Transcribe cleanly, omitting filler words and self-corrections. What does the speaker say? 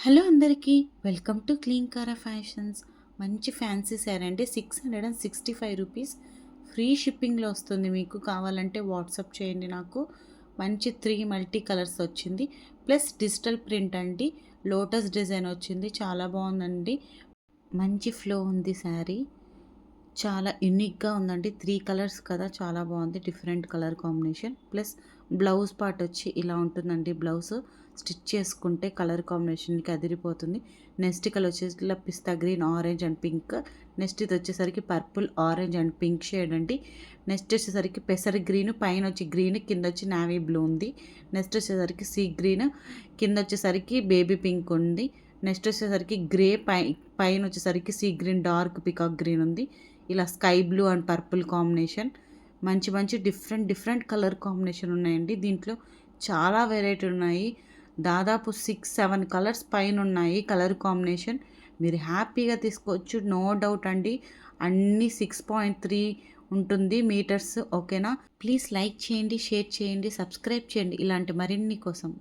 Hello అందరికీ welcome to clean కారా fashions. మంచి ఫ్యాన్సీ శారీ అండి. 665 రూపీస్ ఫ్రీ షిప్పింగ్లో వస్తుంది. మీకు కావాలంటే వాట్సాప్ చేయండి. నాకు మంచి 3 మల్టీ కలర్స్ వచ్చింది. ప్లస్ డిజిటల్ ప్రింట్ అండి. లోటస్ డిజైన్ వచ్చింది. చాలా బాగుందండి. మంచి ఫ్లో ఉంది శారీ. చాలా యూనిక్గా ఉందండి. 3 కలర్స్ కదా, చాలా బాగుంది. Different colour combination. Plus blouse part వచ్చి ఇలా ఉంటుందండి. బ్లౌజ్ స్టిచ్ చేసుకుంటే కలర్ కాంబినేషన్కి అదిరిపోతుంది. నెక్స్ట్ కలర్ వచ్చేసి ఇలా పిస్తా green, orange and pink. Next ఇది వచ్చేసరికి purple, orange and pink shade అండి. నెక్స్ట్ వచ్చేసరికి పెసర్ గ్రీన్, పైన వచ్చి గ్రీన్, కింద వచ్చి నావీ బ్లూ ఉంది. నెక్స్ట్ వచ్చేసరికి సీ గ్రీన్, కింద వచ్చేసరికి బేబీ పింక్ ఉంది. నెక్స్ట్ వచ్చేసరికి గ్రే, పైన వచ్చేసరికి sea green, dark peacock green ఉంది. ఇలా sky blue and purple combination. మంచి మంచి డిఫరెంట్ కలర్ కాంబినేషన్ ఉన్నాయండి. దీంట్లో చాలా వెరైటీ ఉన్నాయి. దాదాపు 6-7 కలర్స్ పైన ఉన్నాయి కలర్ కాంబినేషన్. మీరు హ్యాపీగా తీసుకోవచ్చు, నో డౌట్ అండి. అన్నీ 6.3 ఉంటుంది మీటర్స్. ఓకేనా? ప్లీజ్ లైక్ చేయండి, షేర్ చేయండి, సబ్స్క్రైబ్ చేయండి ఇలాంటి మరిన్ని కోసం.